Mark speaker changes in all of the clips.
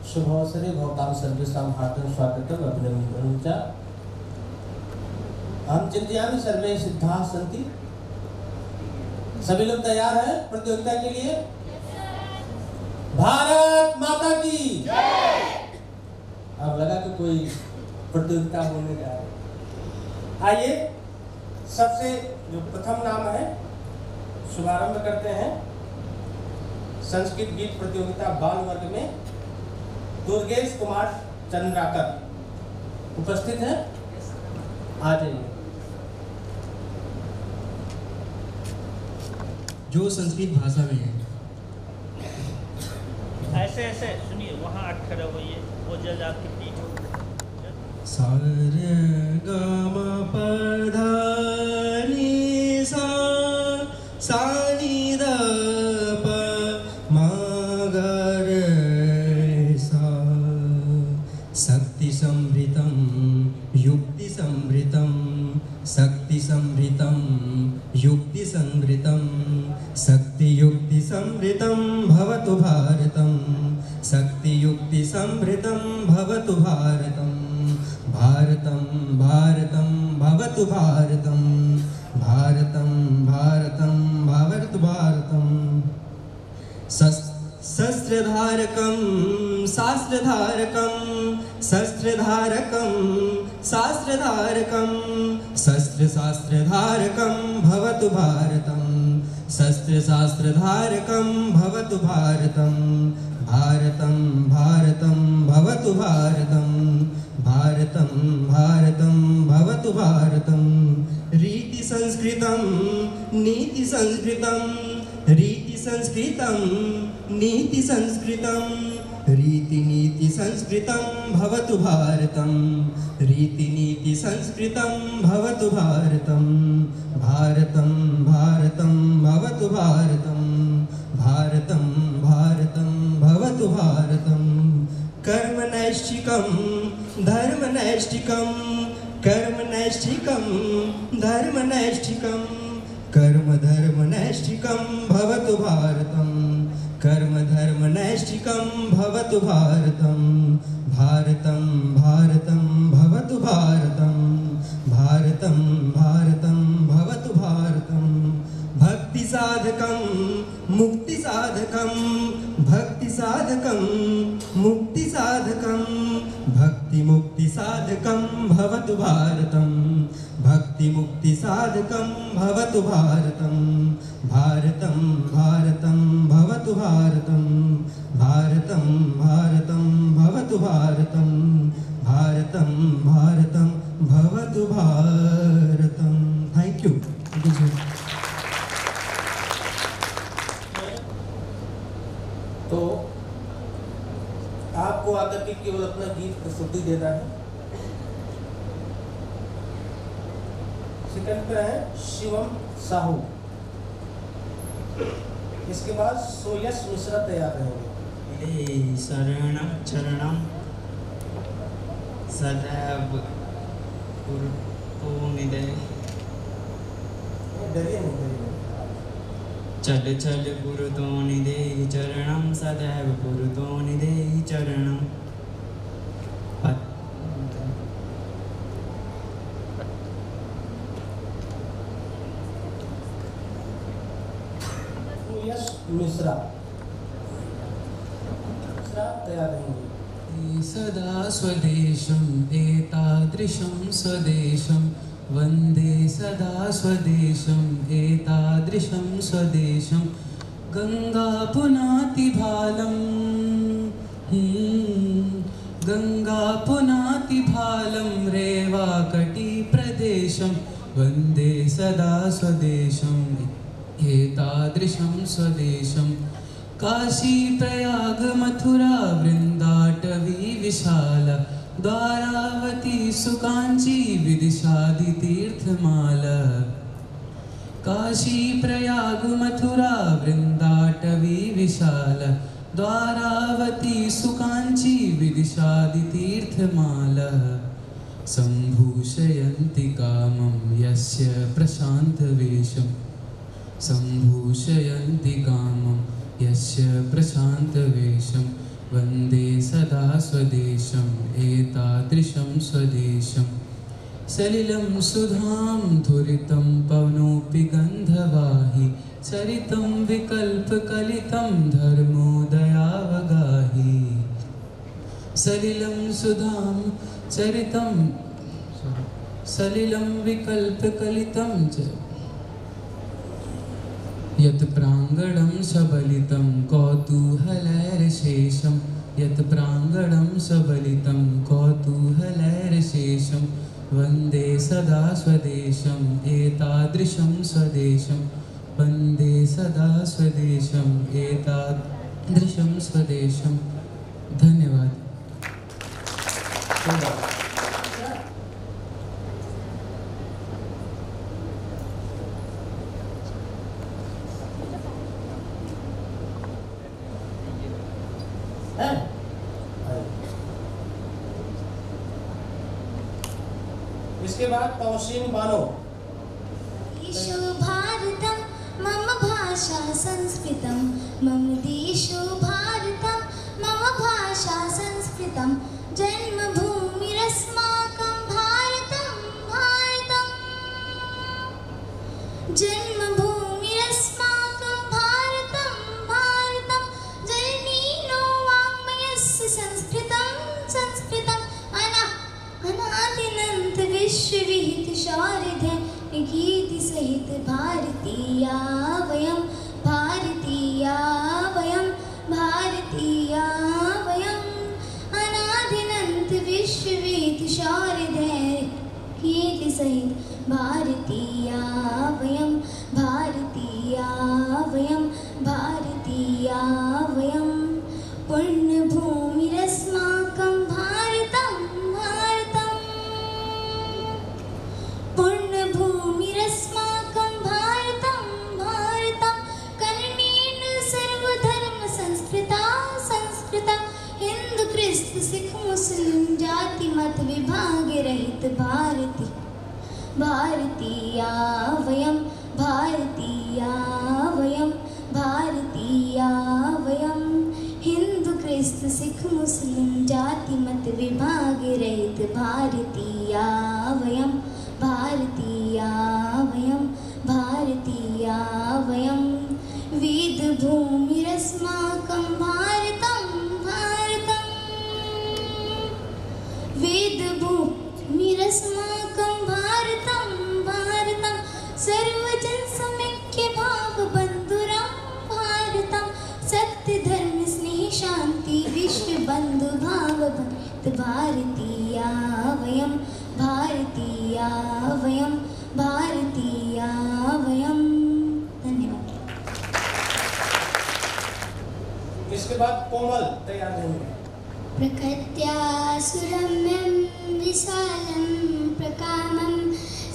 Speaker 1: शुभावसरे भवतां सर्वेषां हार्दं स्वागतम् अभिनन्दनं च। हम चिंतयामि सर्वे सिद्धाः सन्ति। सभी लोग तैयार हैं प्रतियोगिता के लिए? भारत माता की जय। अब लगा कि कोई प्रतियोगिता होने जा रही है। आइए सबसे जो प्रथम नाम है शुभारंभ करते हैं। संस्कृत गीत प्रतियोगिता बाल वर्ग में दुर्गेश कुमार चंद्राकर उपस्थित है। आ जाइए।
Speaker 2: जो संस्कृत भाषा में है।
Speaker 3: ऐसे ऐसे सुनिए, वहाँ अटखड़े होइए, वो जज आपके पीछे।
Speaker 2: सा रे ग म प ध नि सा सा नि ध प म ग रे सा। शक्ति समृतं युक्ति समृतं शक्ति समृतं युक्ति समृतं शक्ति युक्ति समृतं भवतु भारतं शक्ति युक्ति समृतं भवतु भारतं भारतं भारतं भवतु भारतं भारतं भारतं भवतु भारतं। शस्त्रधारकं शास्त्रधारकं शस्त्रधारकं शास्त्रधारकं शस्त्रशास्त्रधारकं भवतु भारतं शस्त्रशास्त्रधारकं भवतु भारतं भारतं भारतं भवतु भारतं भारतं भारतं भवतु भारतं। रीति संस्कृतं नीति संस्कृतं रीति संस्कृतं नीति संस्कृतं रीति नीति संस्कृतं भवतु भारतं रीति नीति संस्कृतं भवतु भारतं भारतं भारतं भवतु भारतं भारतं भारतं भवतु भारतं। कर्मनैष्ठिकं धर्मनैष्ठिकं कर्मनैष्ठिकं धर्मनैष्ठिकं कर्म धर्मनैष्ठिकं भवतु भारतं कर्म धर्मनैष्ठिकं भवतु भारतं भारतं भारतं भवतु भारतं भारतं भारतं भवतु भारतं। भक्ति साधकं मुक्ति साधकं भक्ति साधकं मुक्ति साधकं भक्ति मुक्ति साधकं भवतु भारतं भक्ति मुक्ति साधकं भवतु भारतं भारतं भारतं भवतु भारतं भारतं भारतं भवतु भारतं भारतं भारतं भवतु भारतं। Thank you.
Speaker 1: तो आपको आकर के केवल अपना गीत प्रस्तुति देना है। सेकंड पे है शिवम साहू। इसके बाद सोयस मिश्रा तैयार रहेंगे।
Speaker 4: शरणं चरणं सदैव गुरुतो निदे।
Speaker 1: डरिए नहीं।
Speaker 4: चल चल गुरुतो निदेहि चरणं सदैव गुरुतो निदेहि चरणं।
Speaker 1: मिश्रा तैयार रहेंगे।
Speaker 5: सदा स्वदेशं एतादृशं स्वदेशं वन्दे सदा स्वदेशं एतादृशं स्वदेशं। गंगा पुनाति भालं गंगा पुनाति भालं रेवाकटी प्रदेशं वन्दे सदा स्वदेशं एतादृशं स्वदेशं। काशी प्रयाग मथुरा वृंदाटवी विशाला द्वारावती सुकांची विदिशादि तीर्थमाला। काशी प्रयाग मथुरा वृंदाटवी विशाला द्वारावती सुकांची विदिशादि तीर्थमाला। संभूषयन्ति कामं यस्य प्रशान्तवेषं संभूषयन्ति कामं यस्य प्रशान्तवेषं वन्दे सदा स्वदेशम् एतादृशं स्वदेशम् सलिलं सुधां धुरितं पवनोऽपि गन्धवाहि चरितं विकल्पकलितं धर्मोदयावगाहि सलिलं सुधां चरितं सलिलं विकल्पकलितं च यत् प्राङ्गणं सबलितं कौतूहलैर्शेषं यत् प्राङ्गणं सबलितं कौतूहलैर्शेषं वन्दे सदा स्वदेशम् एतादृशं स्वदेशं वन्दे सदा स्वदेशम् एतादृशं स्वदेशं। धन्यवाद।
Speaker 1: इसके बाद तौसीन बानो।
Speaker 6: देशो भारतं मम भाषा संस्कृतं मम देशो भारतं मम भाषा संस्कृतं जन्मभूमिरस्माकं भारतं भारतं जन्मभूमिरस्माकं भारतं भारतं जननी नो वाङ्मयस्य संस्कृतं संस्कृतं अनादिनन्त विश्वविहित शौर्यधे गीति सहित भारतीया वयं भारतीया वयं भारतीया वयं अनादिनन्त विश्वविहित शौर्यधे गीति सहित भारतीया वयं भारतीया वयं भारतीया वयं पुण्यभूमिरस्माकं भारतं भारतं पुण्यभूमिरस्माकं भारतं भारतं कर्णेन सर्वधर्मसंस्कृता संस्कृता हिन्दु क्रिस्त सिख मुस्लिम जाति मत विभागरहित भारती भारतीया वयं भारतीया वयं भारतीया वयं हिन्दु क्रिस्त सिख मुस्लिम जाति मत विभागरहित भारतीया वयं भारतीया वयं भारतीया वयं वेदभूमिरस्माकं भारतं भारतं वेदभूमिरस्माकं भारतं भारतं सर्वजनसमैक्य भावबन्धुरं भारतं सत्यधर्म स्नेह शान्ति विश्वबन्धुभावबन्ध भारतीया वयं भारतीया वयं भारतीया वयं। धन्यवाद।
Speaker 1: इसके बाद कोमल तैयार होंगे।
Speaker 6: प्रकृत्यासुरम्यं विशालं प्रकामं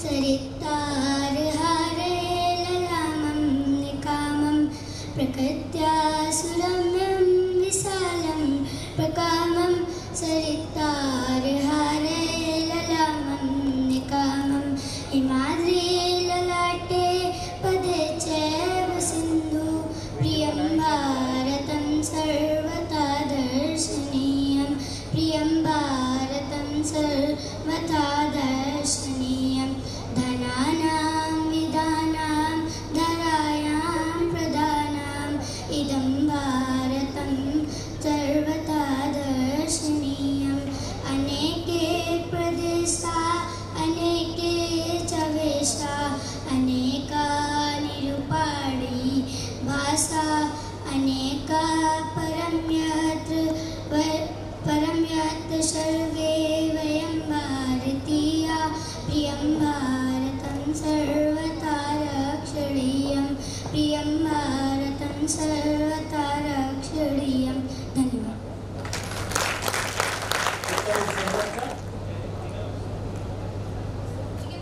Speaker 6: सरितारहारे ललामं निकामं प्रकृत्यासुरम्यं विशालं प्रकामं सरितारहारे ललामं निकामं हिमाद्रि ललाटे पदे चैव सिन्धु प्रियं भारतं सर्वथा दर्शनीयं प्रियं भारतं सर्वथा दर्शनीयं धनानां विधानां धरायां प्रधानाम् इदं भारतं सर्वथा दर्शनीयम् अनेके प्रदेशा अनेके च वेशा अनेका निरूपाणि भाषा अनेका परं यत्र सर्वे वयं भारतीया प्रियं भारतं सर्वथा रक्षणीयं प्रियं भारतं सर्वथा रक्षणीयं। धन्यवाद।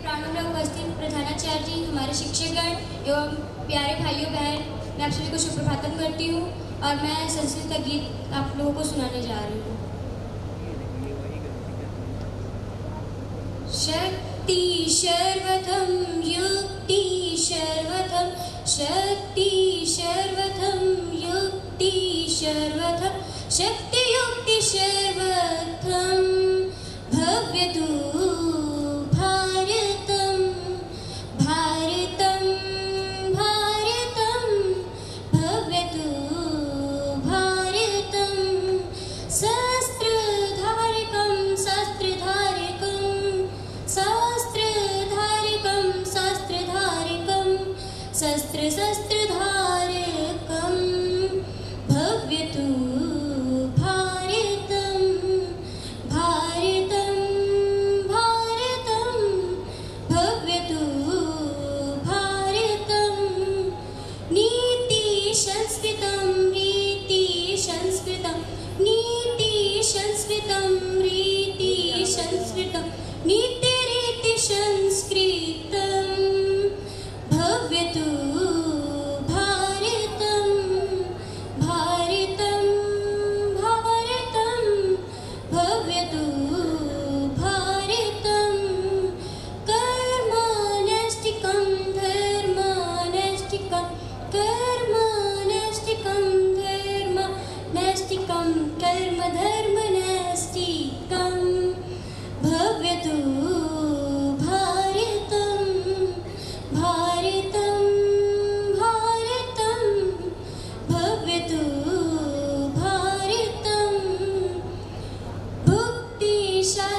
Speaker 7: प्राणों में उपस्थित प्रधानाचार्य जी, हमारे शिक्षकगण एवं प्यारे भाइयों बहन, मैं आप सभी को सुप्रभातम करती हूँ और मैं संस्कृत का गीत आप लोगों को सुनाने जा रही हूँ। शक्ति शर्वथम युक्ति शर्वथम शक्ति शर्वथम युक्ति शर्वथम शक्ति युक्ति शर्वथम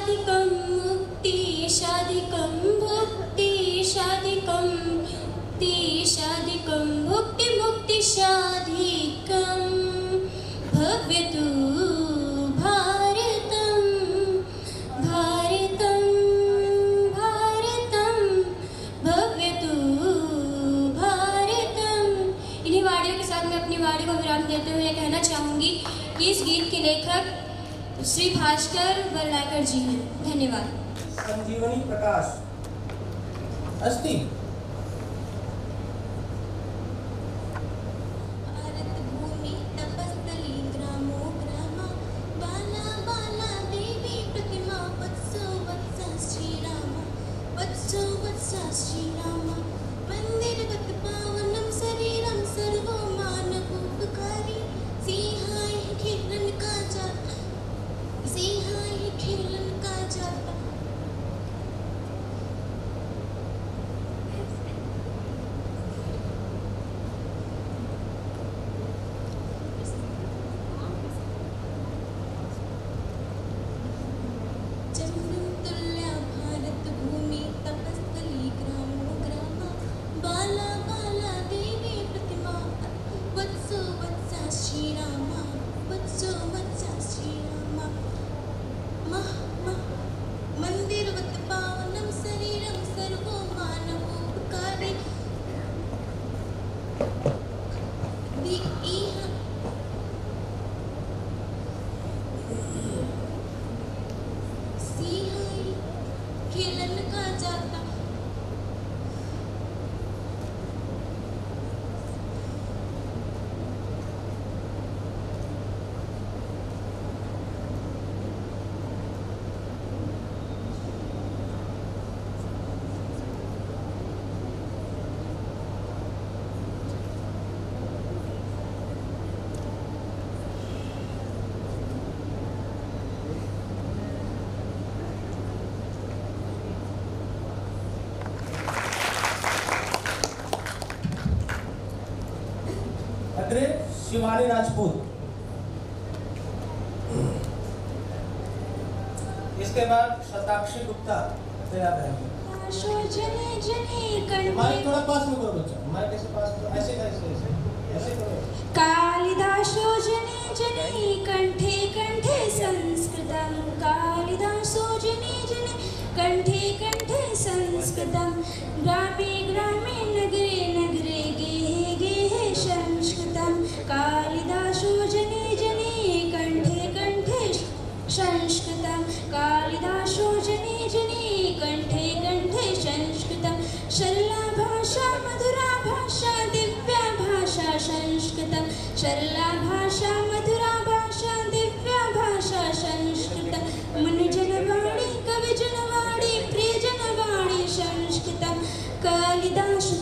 Speaker 7: शादिकं मुक्ति शादिकं भुक्ति शादिकं मुक्ति शादिकं भुक्ति मुक्ति शादिकं भव्यतु भारतं भारतं भारतं भव्यतु भारतम। इन्हीं वाणियों के साथ मैं अपनी वाणी को विराम देते हुए कहना चाहूँगी कि इस गीत के लेखक श्री भास्कर वर्णाकर जी हैं। धन्यवाद।
Speaker 1: संजीवनी प्रकाश अस्ति
Speaker 8: भारत भूमि तपस्थली ग्रामो ग्रामा बाला बाला देवी प्रतिमा वत्सो वत्सा श्रीरामा वत्सो वत्सा श्रीरामा मंदिरवत् पावनं शरीरं सर्वो मानवोपकारी सिंहाय खेलन का जाता सिंहाय खेलन का जाता। चंद्रतुल्या भारत भूमि तपस्थली ग्रामो ग्रामा बाला बाला देवी प्रतिमा वत्सो वत्सा श्रीरामा वत्सो वत्सा श्रीरामा मंदिरवत् पावनं शरीरं सर्वो मानवोपकारी सिंहाय खेलन का जाता।
Speaker 1: अग्रे शिवानी राजपूत। इसके बाद शताक्षी गुप्ता तैयार रहेंगे।
Speaker 8: जने जने
Speaker 1: माइक थोड़ा पास में करो बच्चा, माइक ऐसे पास में, ऐसे ऐसे ऐसे ऐसे करो।
Speaker 8: कालिदासो जने जने कंठे कंठे संस्कृतं कालिदासो जने जने कंठे कंठे संस्कृतं ग्रामे ग्रामे नगरे नगरे गेहे गेहे संस्कृतं कालिदासो जने जने कंठे कंठे संस्कृतं कालिदासो जने जने कंठे कंठे संस्कृतं सरला भाषा मधुरा भाषा दिव्या भाषा संस्कृतं सरला भाषा मधुरा भाषा दिव्या भाषा संस्कृतं मुनिजनवाणी कविजनवाणी प्रियजनवाणी संस्कृतं कालिदासो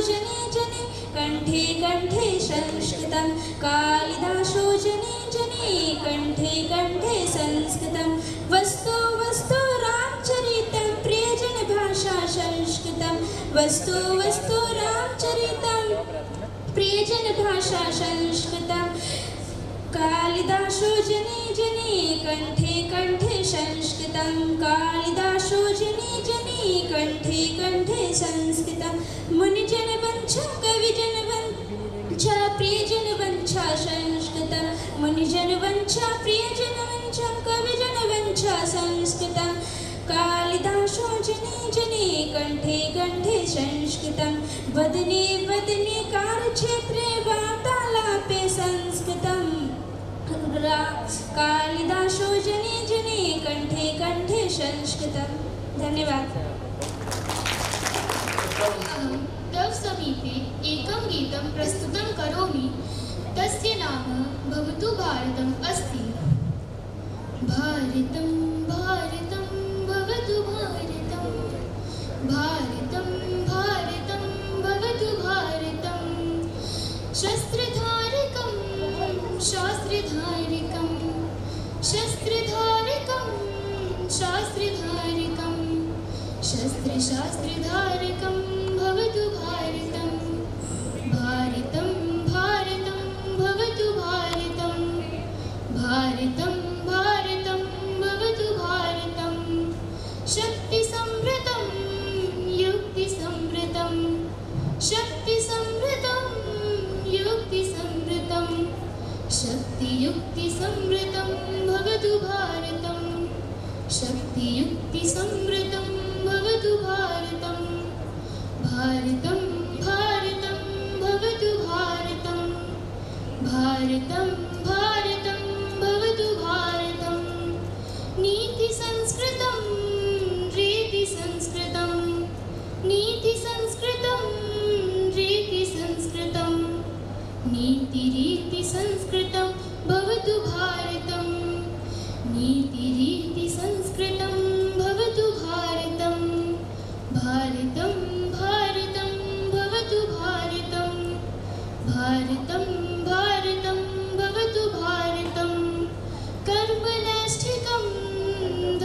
Speaker 8: जने जने कंठे कंठे संस्कृतं कालिदासो जने जने कंठे कंठे संस्कृतं वस्तु वस्तु रामचरितं प्रियजन भाषा संस्कृतं वस्तु वस्तु रामचरितं प्रियजन भाषा संस्कृतं कालिदासो जने जने कंठे कंठे संस्कृतं कालिदासो जने जने कंठे कंठे संस्कृतं मुनिजन वंशा कविजन वंशा प्रियजन वंशा संस्कृतं मुनिजन वंशा प्रियजन वंशा कविजन वंशा संस्कृतं कालिदासो जने जने कंठे कंठे संस्कृतं वदने वदने कार्यक्षेत्रे वार्तालापे संस्कृतं कालिदासो जने जने कंठे कंठे संस्कृतं। धन्यवाद।
Speaker 7: तव समीपे एकं गीतं प्रस्तुतं करोमि। तस्य नाम भवतु भारतम् अस्ति। भारतं भारतं भवतु भारतं भारतं भारतं भवतु भारतं शस्त्रधारकं शास्त्रधारकं शस्त्रधारकं शास्त्रधारकं शस्त्रशास्त्रधारकं भवतु भारतं भारतं भारतं भवतु भारतं भारतं भारतं भवतु
Speaker 9: भारतं भवतु भारतं शक्तियुक्तिसमृद्धं भवतु भारतं भारतं भारतं भवतु भारतं भारतं भारतं भवतु भारतं नीतिसंस्कृतं रीतिसंस्कृतं नीतिसंस्कृतं रीतिसंस्कृतं नीतिरीतिसंस्कृतं भवतु भारतं नीतिरीतिसंस्कृतं भवतु भारतं भारतं भारतं भवतु भारतं भारतं भारतं भवतु भारतं कर्मनैष्ठिकं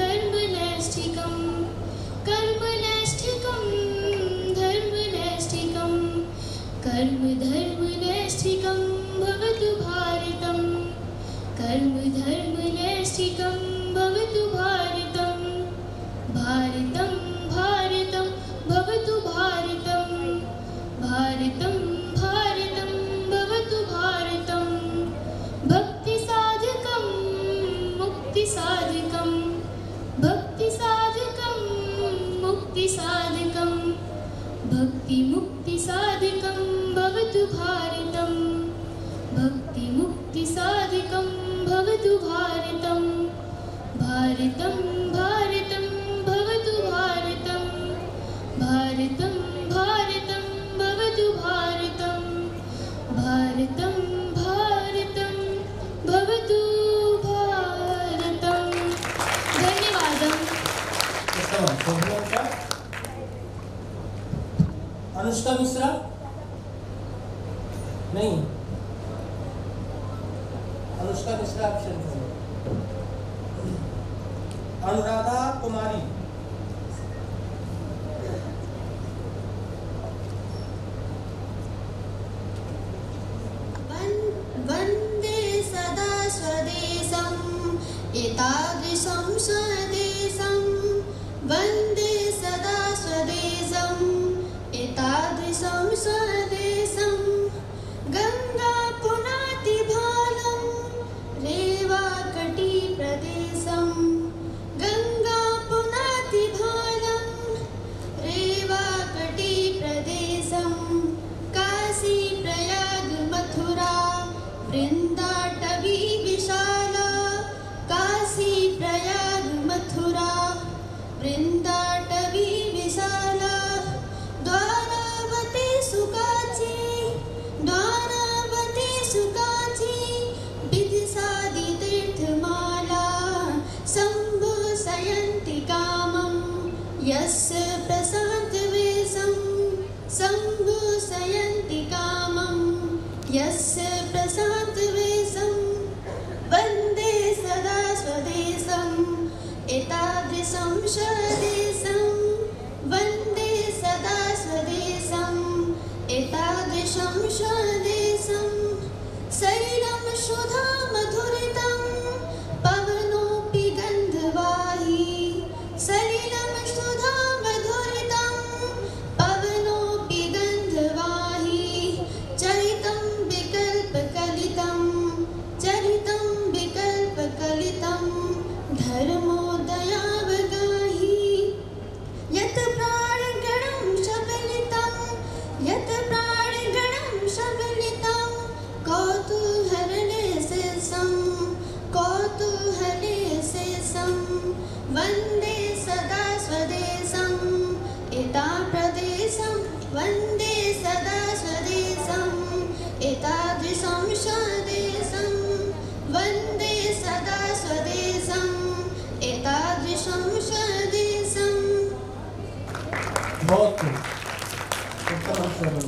Speaker 9: धर्मनैष्ठिकं कर्मनैष्ठिकं धर्मनैष्ठिकं कर्मधर्मनैष्ठिकं भवतु भारतं कर्मधर्मनैष्ठिकं भवतु भारतं भारतं भारतं भवतु भारतं भारतं भारतं भवतु भारतं भक्तिसाधकं मुक्तिसाधकं भक्तिसाधकं मुक्तिसाधकं भक्तिमुक्तिसाधकं भवतु भारतं भक्तिमुक्तिसाधकं भवतु भारतं भारतं भारतं भवतु भारतं भारतं भारतं भवतु भारतं भारतं भारतं भवतु भारतं धन्यवादः।
Speaker 1: अनुष्का मिश्रा नहीं, अनुष्का मिश्रा ऑप्शन करो। अनुराधा कुमारी,
Speaker 10: वन्दे सदा स्वदेशम् एतादृशं स्वदेशं वन्दे सदा स्वदेशम् एतादृशं स्वदेशं गङ्गा पुनाति भालं रेवाकटी प्रदेशं गङ्गा पुनाति भालं रेवाकटी प्रदेशं काशी प्रयाग मथुरा वृन्दाटवी विशाला काशी प्रयाग मथुरा वृन्दाटवी विशाला द्वारावती सुकाची विदिशादि तीर्थमाला सम्भूषयन्ति कामं यस्य प्रशान्तवेषं सम्भूषयन्ति कामं यस्य प्रशान्तवेषं वन्दे सदा स्वदेशम् एतादृशं स्वदेशं वन्दे सदा स्वदेशम् एतादृशं स्वदेशं शरीरं सुधा मधुरितं पवनोऽपि गन्धवाही शरीरं सुधा मधुरितं पवनोऽपि गन्धवाही चरितं विकल्पकलितं धर्मोदयावगाही यत् प्राणगणं सबलितं कौतूहले शेषं वन्दे सदा स्वदेशम् एता प्रदेशं वन्दे सदा स्वदेशम् एतादृशं स्वदेशं वन्दे सदा स्वदेशम् एतादृशं स्वदेशं।
Speaker 1: बहुत उत्तम श्रवण।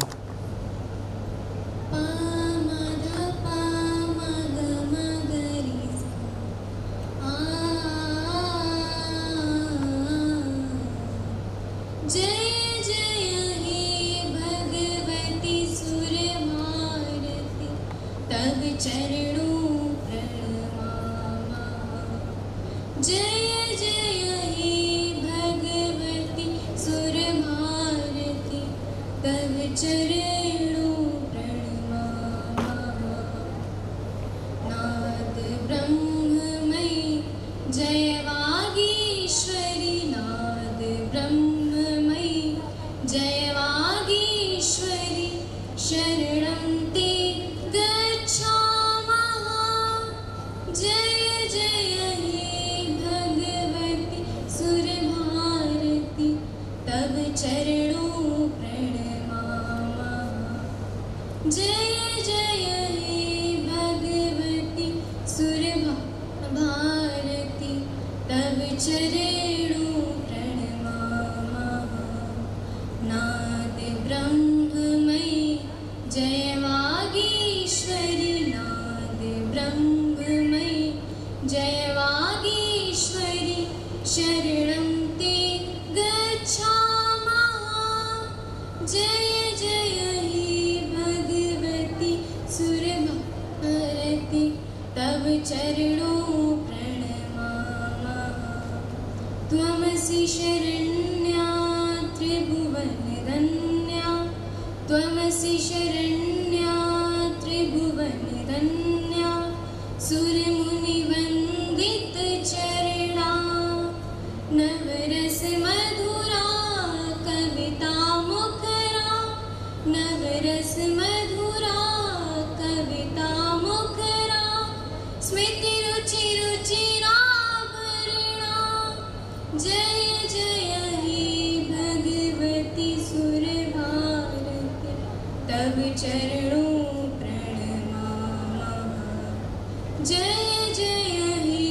Speaker 7: जय जय हे भगवती सुरमारती तब चरणों प्रणमामः। जय जय हे भगवती सुरमारती तब चरणों प्रणमामः। नाद ब्रह्म
Speaker 9: चरणों प्रणमामः। नाद ब्रह्ममयी जय वागीश्वरी, नाद ब्रह्ममयी जय वागीश्वरी, शरणं ते गच्छामः। जय जय हे भगवती सुरभारती, तव चरणों प्रणमामः। त्वमसि शरण्या त्रिभुवनधन्या, त्वमसि शरण्या त्रिभुवनधन्या, सुरमुनिवन्दितचरणा, नवरस मधुरा कविता मुखरा, नवरस मधुरा कविता मुखरा, स्मृति रुचि रुचिराभरणा। जय जय हे भगवती सुरभारती, तव चरणों प्रणमामः। जय जय हे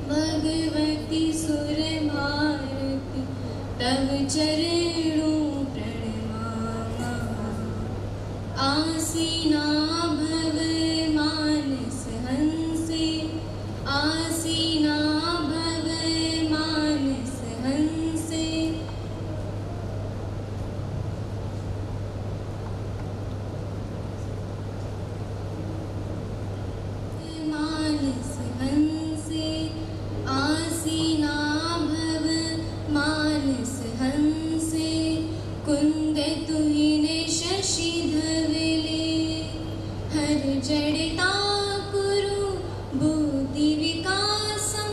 Speaker 9: भगवती सुरभारती, तव चरणों प्रणमामः। आसीना भव मानस हंसे, आसीना भव मानस हंसे, मानस हंसे, आसीना भव मानस हंसे, कुंद तुहिने शशि धवले, हर जड़ता कुरु बुद्धि विकासम,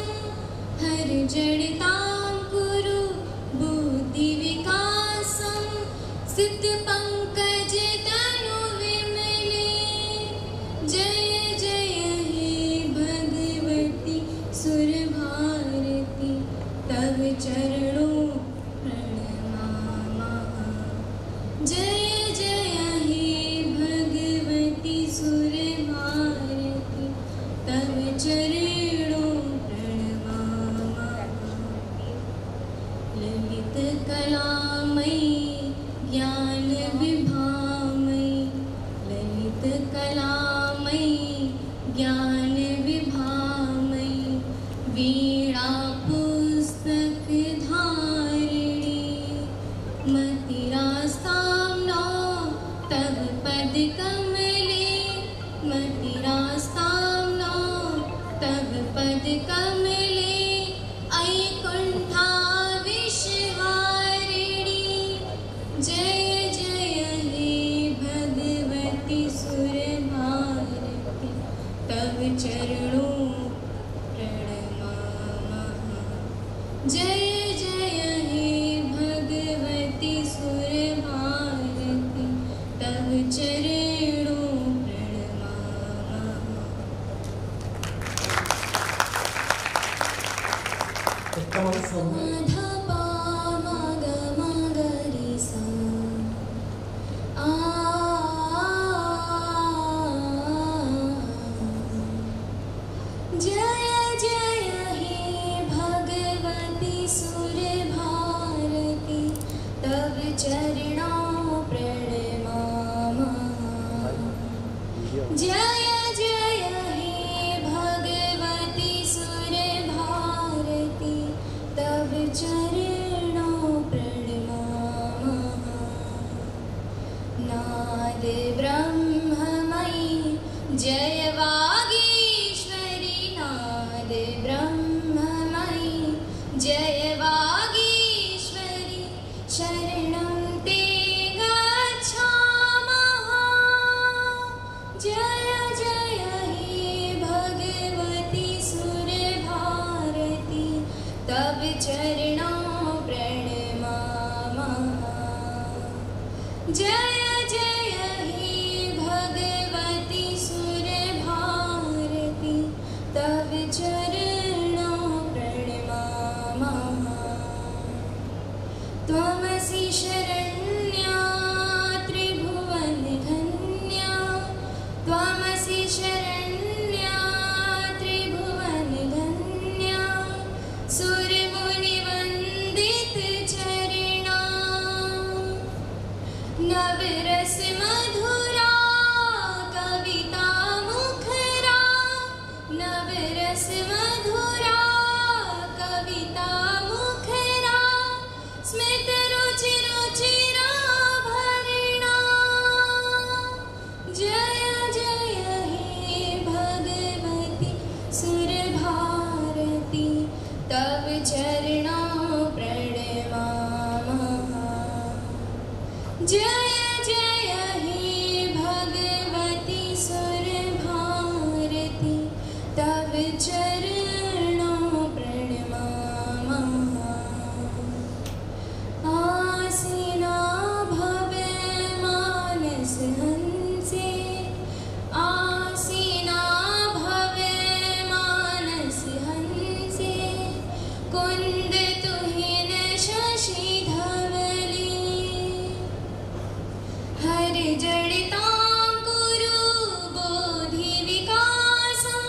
Speaker 9: हर जड़ता कुरु बुद्धि विकासम, सिद्ध पंकज तनु विमले। जय जय हे भगवती सुरभारती, तव चरणों प्रणमामः। जय जय हे भगवती सुरभारती, तव चरणों प्रणमामः। ललित कलामयी ज्ञान विभामयी, ललित कलामयी ज्ञान विभामयी, वीणा पुस्तक धारिणी, मतिरास्ताम्ना तव पद कमले, मतिरास्ताम्ना तव पद कमले, ऐकुण्ठाविषहारिणी। जय जय हे भगवती सुरभारती, तव चरणों प्रणमामः। जय जय हे भगवती सुरभारती, तव चरणों प्रणमामः।
Speaker 1: उत्तम समय
Speaker 9: जय जय हे भगवती सुरभारती, तव चरणों प्रणमामः। जय जय हे भगवती सुरभारती, तव चरणों प्रणमामः। नाद ब्रह्ममयी जय वागीश्वरी, नाद ब्रह्ममयी जय वागीश्वरी, शरणं ते गच्छामः। जय जय हे भगवती सुरभारती, तव चरणों प्रणमामः। जय जय हे भगवती सुरभारती, तव चरणों प्रणमामः। त्वमसि शरण्या त्रिभुवनधन्या, त्वमसि शरण्या त्रिभुवनधन्या, सुर रस मधुरा कविता मुखरा स्मित रुचि रुचिरा भरणा जय जय हे भगवती सुर भारती तव चरणों प्रणमामः जय जय हे भगवती सुर भारती तव चरणों प्रणमामः आसीना भवे मानस हंसे आसीना भवे मानस हंसे कुंद तुहिन शशि धवली हर जड़ितांकुरु बोधि विकासं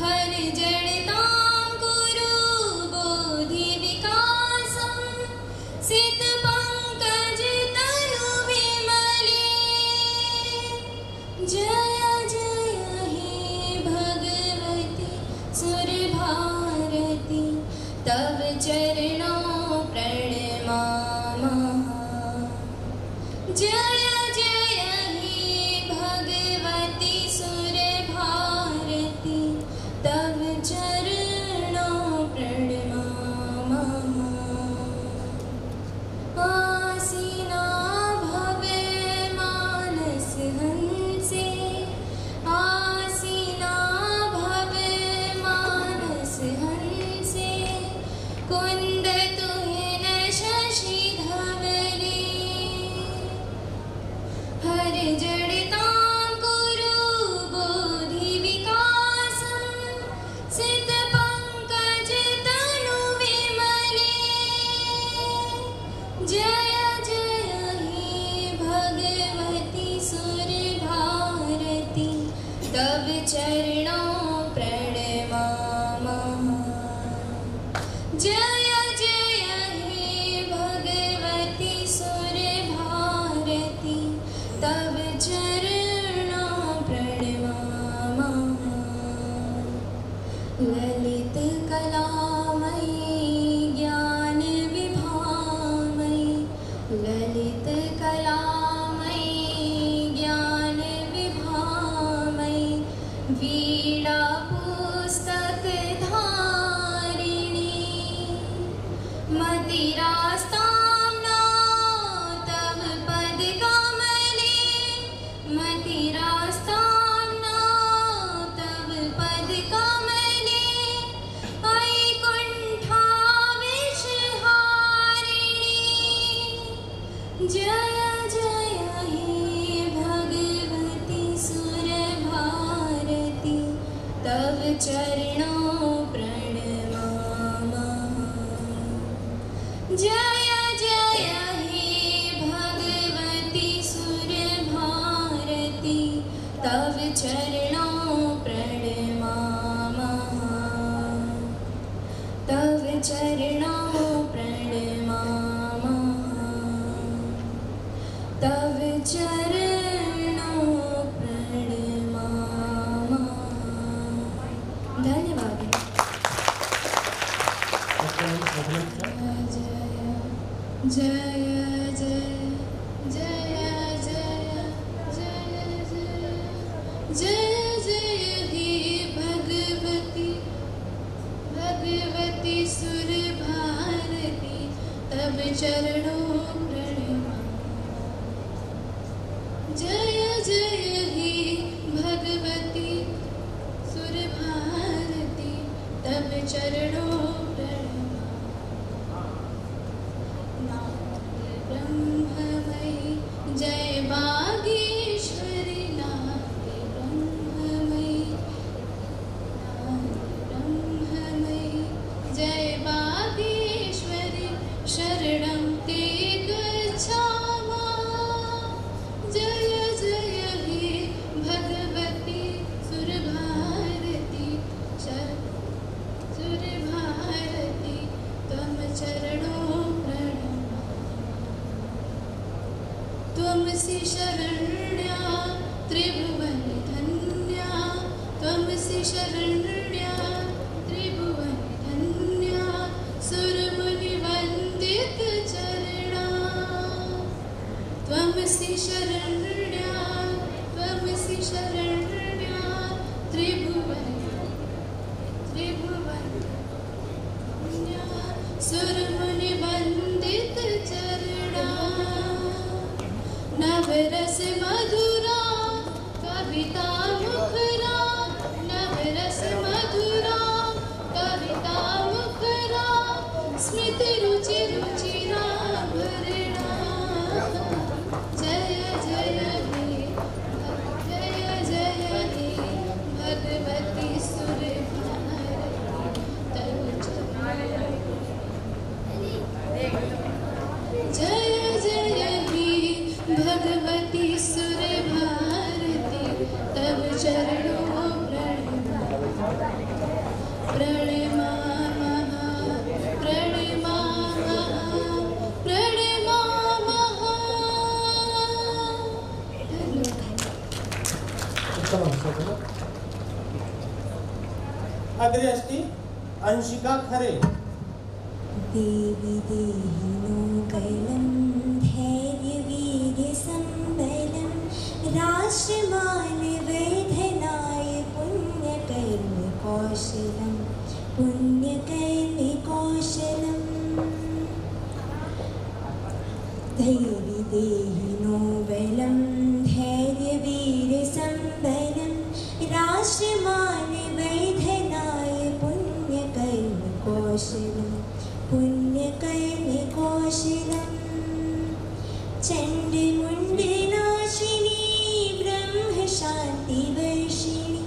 Speaker 9: हर जड़ितांकुरु बोधि विकासं सित पंकज तनु विमले जय जय हे भगवती सुर भारती तव चरणों प्रणमामः जय जय हे भगवती सुर भारती तव चरणों प्रणमामः आसीना भवे मानस हंसे आसीना भवे मानस हंसे कुंद तुहिन शशि धवली हर जड़ितांकुरु बोधि विकासं सित पंकज तनु विमले जय जय हे भगवती सुर भारती तव चरणों प्रणमामः जय जय हे भगवती सुर भारती तव चरणों प्रणमामः ललित कलामयी ज्ञान विभामयी ललित कलामयी ज्ञान विभामयी वीणा पुस्तक धारिणी मतिरास्ताम्ना तव पद कमले मतिरास्ताम्ना तव पद कमले वैकुंठाविषहारिणी जय जय हे भगवती सुर भारती तव चरणों प्रणमामः जय जय हे भगवती सुर भारती तव चरणों प्रणमामः तव चरणों प्रणमामः तव चरणों प्रणमामः धन्यवाद जय जय जय जय जय जय जय हे भगवती भगवती सुर भारती तब चरणों प्रणमामः जय जय हे भगवती सुर भारती तब चरणों ब्रह्ममयी जय बागेश्वरी नाथ ब्रह्ममयी ब्रह्ममयी जय बागेश्वरी शरणं ते गच्छामः जय जय हे भगवती सुर भारती सुर भारती त्वं चरणों त्वमसि शरण्या त्रिभुवन धन्या त्वमसि शरण्या त्वमसि शरण्या त्वमसि शरण्या त्रिभुवन सुरमुनि वंदित चरणा नवरस मधुरा कविता मुखरा नवरस मधुरा कविता मुखरा स्मृति रुचि रुचिरा भरणा जय जय हे भगवती सुर जय जय हे भगवती सुर भारती तब चरणों प्रणमामः
Speaker 1: अग्रे अस्ति अंशिका खरे।
Speaker 6: देवी देहिनो गैलं धैर्यवीर्यसम्बलं राष्ट्रमान वैधनाय पुण्यकर्मकौशलं देवी देहिनो बलं धैर्यवीर्यसम्बलं राष्ट्रमान वैधनाय पुण्यकर्मकौशलं चण्डमुण्डनाशिनी ब्रह्मशान्तिवर्षिणी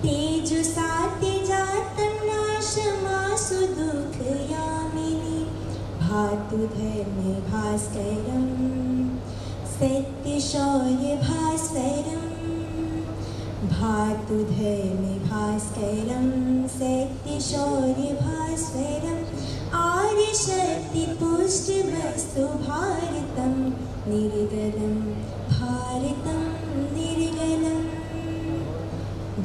Speaker 6: तेजसात्यजातं नाशमासु दुःखयामिनी भातु धर्मभास्करं सत्यशौर्यभास्करं भातु धर्मभास्करं सत्यशौर्यभास्करम् आर्यशक्तिपुष्टमस्तु भारतं निर्गलं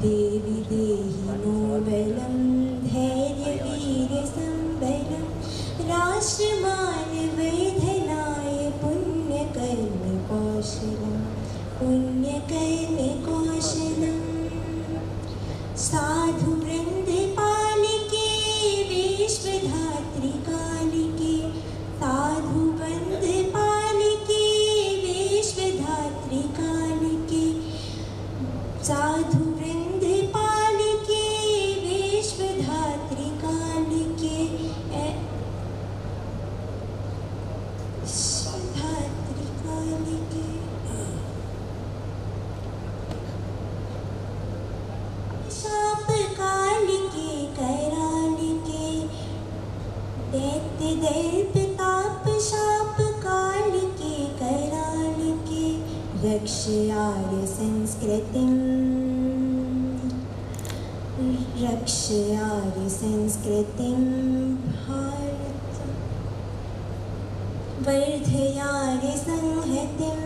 Speaker 6: देवी देहिनो बलं धैर्यवीर्यसम्बलं राष्ट्रमान वैधनाय पुण्यकर्मकौशलं साधु वृन्दपालिके विश्वधात्रिकालिके साधु वन्दपालिके विश्वधात्रिकालिके साधु वृन्दपालिके विश्वधात्रिकालिके शापकालिके करालिके दैत्यदैत्यतापशापकालिके करालिके रक्षयार्य संस्कृतिं भारतं वर्धयार्य संहतिं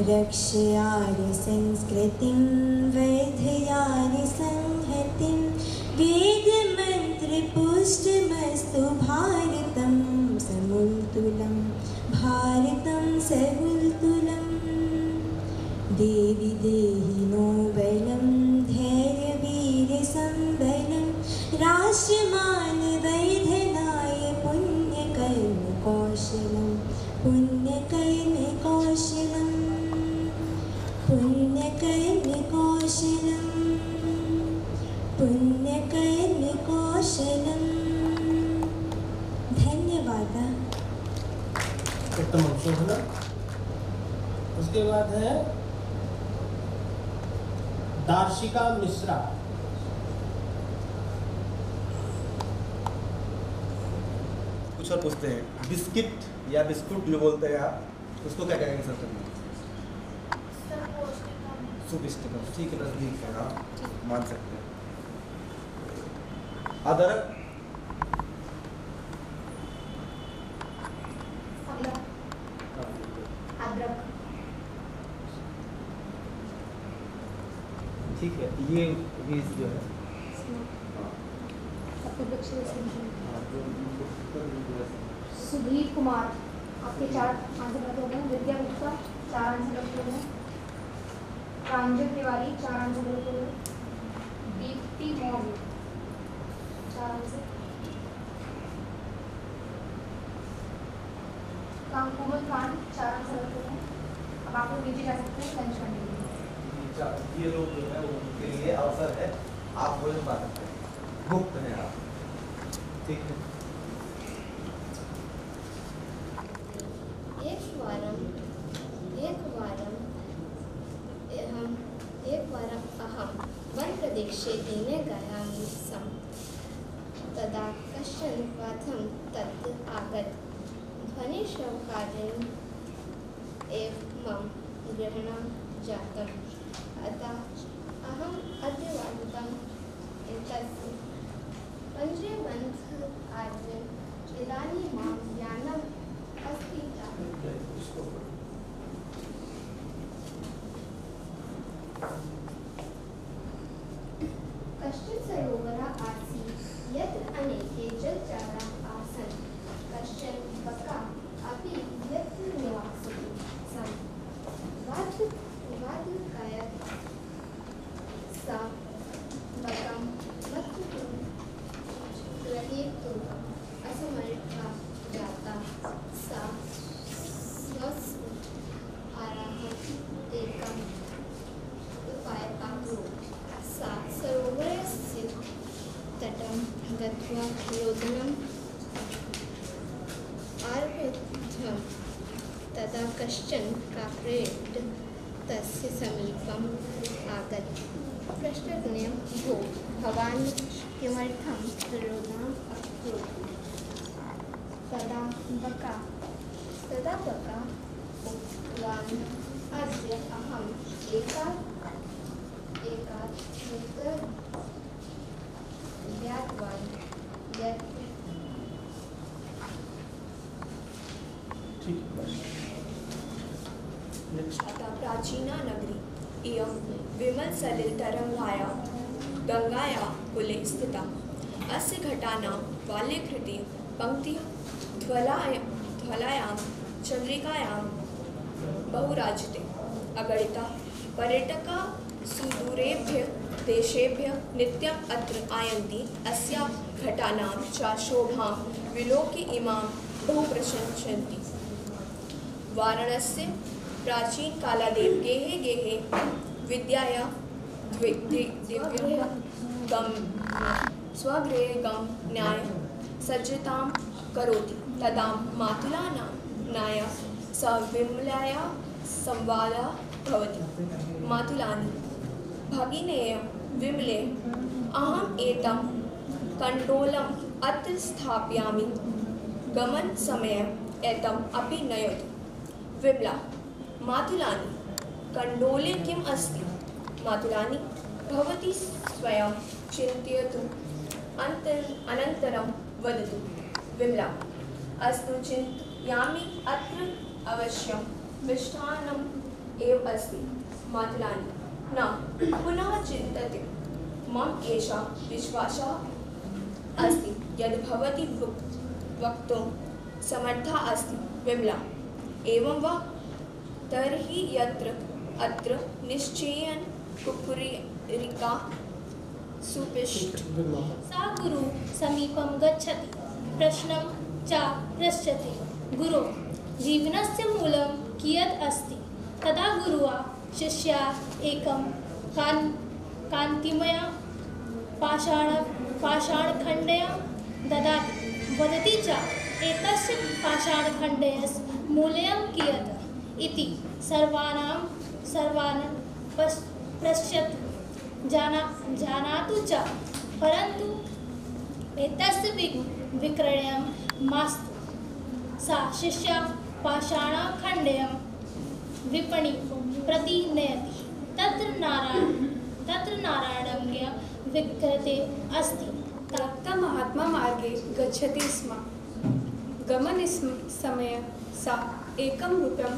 Speaker 6: रक्षयार्य संस्कृतिं वर्धयार्य संहतिं वेदमन्त्रपुष्टमस्तु भारतं समुल्तुलं देवी देहिनो बलं धैर्यवीर्यसम्बलं राष्ट्रमान वैधनाय पुण्यकर्मकौशलं धन्यवाद।
Speaker 1: उत्तम शोभना। उसके बाद है दार्शिका मिश्रा।
Speaker 11: कुछ और पूछते हैं, बिस्किट या बिस्कुट जो बोलते हैं आप, उसको क्या कहेंगे सर? सुपिष्टिकम, ठीक है, नजदीक है, हाँ मान सकते हैं। अदरक, ठीक है, ये बीज जो है
Speaker 12: सुधीर कुमार, आपके 4 आंसर हो गए। विद्या गुप्ता,
Speaker 8: 4 आंसर रखे हैं। प्रांजल तिवारी 4 आंसर रखे हैं। दीप्ति मौर्य 4 आंसर। कांकुमल खान 4 आंसर रखे हैं। अब आप लोग नीचे जा सकते हैं लंच करने के लिए।
Speaker 11: ये लोग जो है उनके लिए अवसर है, आप भोजन पा सकते हैं, मुफ्त है आप, ठीक है।
Speaker 10: अहं वनप्रदेशे गयामि स्म तदा कश्चन पथं तत् आगत् ध्वनिश्रवकारेण एव मम ग्रहणं जातम् अतः अहम् अद्य वादितम् एतस्य पञ्चमबन्धः आद्यम् इदानीं मां ज्ञानम् अस्ति कश्चित् सरोवरः आसीत् यत्र अनेके जलचराः आसन् कश्चन बका अपि यत्र निवासति स्म वादकयत् सा बकं मत्तुं ग्रहीतुम् असमर्था जाता सा स्वस्य आराहम् एकम् उपायम् अकरोत् सा सरोवरस्य तटं गत्वा योजनम् आरब्धं तदा कश्चन काकरेट् तस्य समीपम् आगत् पृष्टज्ञं भो भवान् किमर्थं रोदनम् अकरोत् तदा बका उक्तवान् अद्य अहम् एकात् ज्ञातवान् यत्
Speaker 12: अतः प्राचीना नगरी इयं विमलसलिलतरङ्गायां गङ्गायाः कुले स्थिता। अस्य घटानां बाल्यकृते पङ्क्तिज्वलायां चन्द्रिकायां बहुराजते। अगणिताः पर्यटकाः सुदूरेभ्यः देशेभ्यः नित्यम् अत्र आयान्ति। अस्याः घटानां च शोभां विलोक्य इमां बहु प्रशंसन्ति। वाराणस्य प्राचीनकालादेव गेहे गेहे विद्याया स्वगृहे गमनाय सज्जतां करोति। तदा मातुलानाय सह विमलाया संवादः भवति। मातुलानी भगिनेय विमले अहम् एतं कण्डोलम् अत्र स्थापयामि गमनसमये एतम् अपि नयतु। विमला मातुलानी कण्डोले किम् अस्ति? मातुलानी भवती स्वयं चिन्तयतु अनन्तरं वदतु। विमला अस्तु चिन्तयामि, अत्र अवश्यं मिष्टान्नम् एव अस्ति। मातुलानी न पुनः चिन्तयतु। मम एषः विश्वासः अस्ति यद् भवती वक्तुं समर्था अस्ति। विमला एवं वा? तर्हि अत्र निश्चयेन कुक्कुरिका सुपिष्ट।
Speaker 8: सा गुरु समीपं गच्छति, प्रश्नं च पृच्छति। गुरो जीवनस्य मूलं कियत् अस्ति? तदा गुरुः शिष्या एकं कान्तिमय पाषाणखण्डं ददाति। वदति च एतस्य पाषाणखण्डस्य मूल्यं कियत् इति सर्वान् पश्यतु जानातु च, परन्तु एतस्य विक्रयणं मास्तु। सा शिष्या पाषाणखण्डं विपणिं प्रति नयति। तत्र नारायणज्ञ विक्रते अस्ति।
Speaker 13: तत्र महात्मा मार्गे गच्छति स्म। गमनसमये सा एकं रूप्यं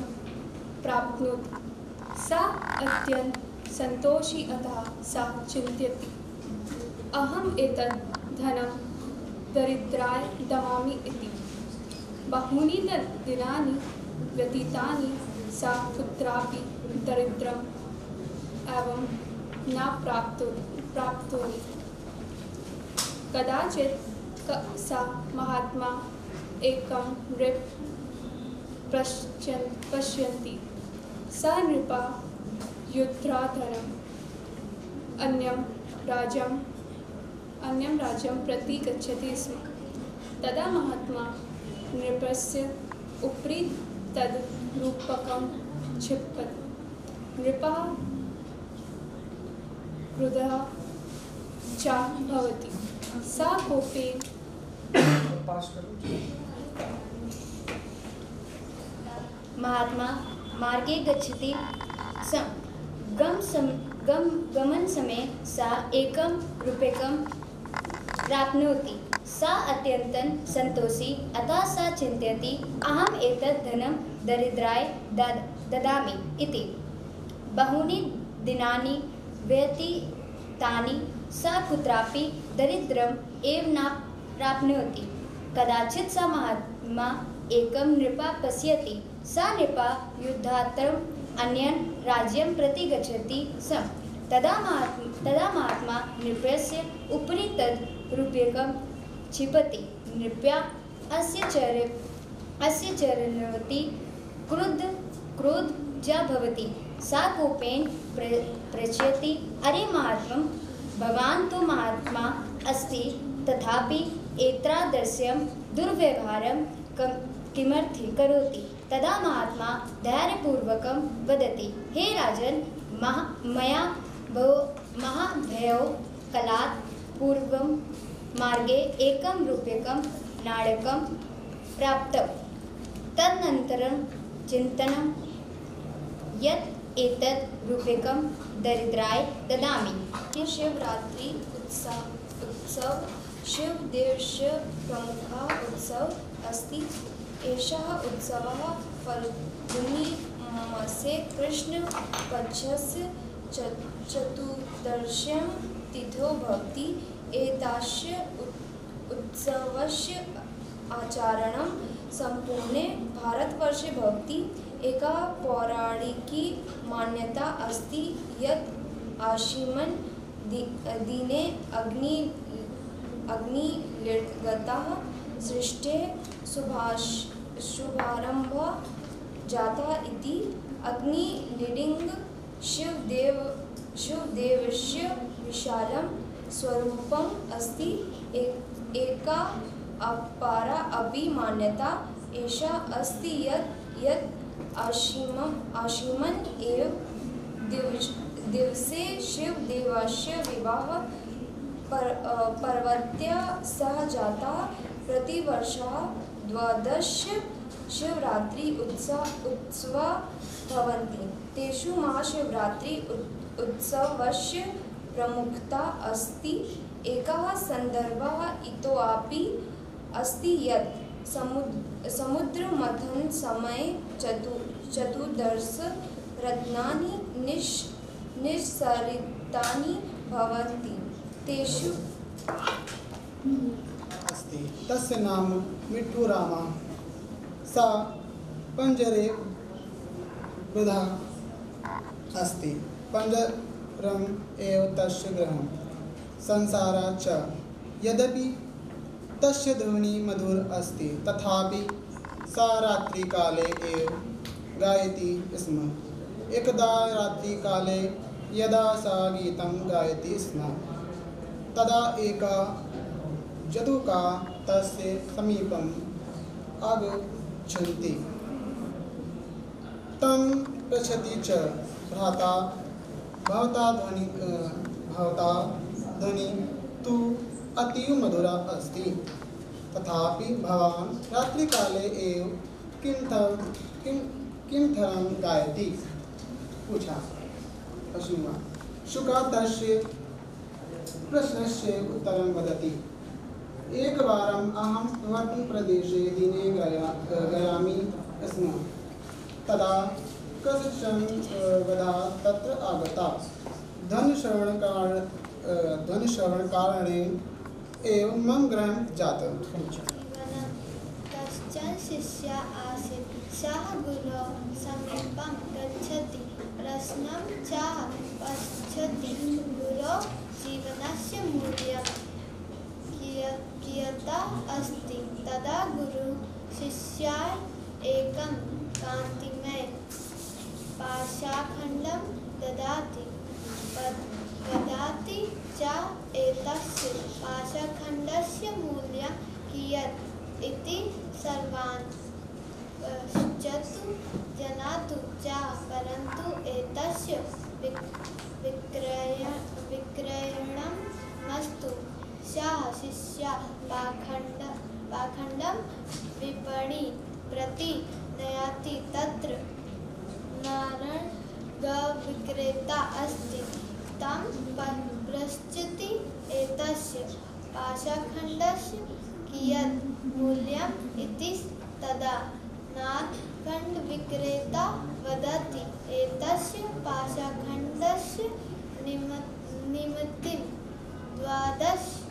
Speaker 13: प्राप्नोति। सा अत्यन्तं सन्तोषी, अतः सा चिन्तयति अहम् एतत् धनं दरिद्राय ददामि इति। बहूनि दिनानि व्यतीतानि सा कुत्रापि दरिद्रम् एवं न प्राप्तोति। कदाचित् सा महात्मा एकं नृप पश्यन्ति। सा नृपा युद्धानन्तरम् अन्यं राज्यं प्रति गच्छति स्म। तदा महात्मा नृपस्य उपरि तद् रूपकं क्षिपति। नृपः क्रुद्धः च भवति। सा कोपेन
Speaker 14: महात्मा मार्गे गच्छति। गमनसमये सा एकं रूप्यकं प्राप्नोति। सा अत्यन्तं सन्तोषी। अतः सा चिन्तयति, अहम् एतत् धनं दरिद्राय ददामि इति। बहूनि दिनानि व्यतीतानि। सा कुत्रापि दरिद्रम् एव न प्राप्नोति। कदाचित् सा महात्मा एकं नृपा पश्यति। सा नृपा युद्धानन्तरम् अन्यं राज्यं प्रति गच्छति स्म। तदा महात्मा नृपस्य उपरि तद् रूप्यकं क्षिपति। नृपा अस्य चरणवती क्रुद्धा भवति। सा कोपेन पृच्छति, अरे महात्मन्, भवान् तु महात्मा अस्ति, तथापि एतादृशं दुर्व्यवहारं किमर्थं करोति? तदा महात्मा धैर्यपूर्वकं वदति, हे राजन्, मया महाभयो कालात् पूर्वं मार्गे एकं रूप्यकं नाणकं प्राप्तं। तदनन्तरं चिन्तनं यत् एतत् रूप्यकं दरिद्राय ददामि।
Speaker 12: शिवरात्रि उत्सव शिवदेवस्य प्रमुखः उत्सवः अस्ति। एषः उत्सवः फल्गुनी मासे कृष्णपक्षस्य चतुर्दश्यां तिथौ भवति। एतस्य उत्सवस्य आचरणं सम्पूर्णे भारतवर्षे भवति। एका पौराणिकी मान्यता अस्ति यत् आश्विन दिने अग्निलिङ्गतः सृष्टेः शुभारम्भः जातः इति। अग्निलिङ्गं शिवदेवस्य विशालं स्वरूपम् अस्ति। एका अपरा अपि मान्यता एषा अस्ति यत् आश्विन एव दिवसे शिवदेवस्य विवाहः पर्वत्या सह जातः। प्रतिवर्षः 12 शिवरात्रि उत्सवाः भवन्ति। तेषु महाशिवरात्रि उत्सवस्य प्रमुखता अस्ति। एकः सन्दर्भः इतोपि अस्ति यत् समुद्रमथनसमये चतुर्दश रत्नानि निःसरितानि भवन्ति। तेषु
Speaker 15: अस्ति। तस्य नाम मिठ्ठुरामा। सा पञ्जरे वृद्धा अस्ति। पञ्जरम् एव तस्य गृहं, संसारः च। यद्यपि तस्य ध्वनिः मधुर अस्ति, तथापि सा रात्रिकाले एव गायति स्म। एकदा रात्रिकाले यदा सा गीतं गायति स्म, तदा एका जदुका तस्य समीपम् आगच्छति। तं पृच्छति च, भ्राता, भवता ध्वनिः तु अतीव मधुरा अस्ति, तथापि भवान् रात्रिकाले एव किमर्थं गायति? पूछा। शुकः तस्य प्रश्नस्य उत्तरं वदति। एकवारम् अहं पर्वतप्रदेशे दिने गयामि स्म। तदा कश्चन वधा तत्र आगता। ध्वनिश्रवणकारणेन एव मम गृहं जातम्।
Speaker 9: कश्चन शिष्य आसीत् सः गुरोः समीपं गच्छति प्रश्नं च पृच्छति गुरोः जीवनस्य मूल्यं कियत् अस्ति। तदा गुरुः शिष्याय एकं कान्तिमय पाषाखण्डं ददाति वदति च एतस्य पाषाखण्डस्य मूल्यं कियत् इति सर्वान् पश्यतु जानातु च परन्तु एतस्य विक्रयणं मास्तु। सः शिष्यः पाखण्डं विपणिं प्रति नयति तत्र नारङ्गविक्रेता अस्ति तं पृच्छति एतस्य पाषाखण्डस्य कियत् मूल्यम् इति। तदा नारङ्गविक्रेता वदति एतस्य पाषाखण्डस्य निमित्तं 12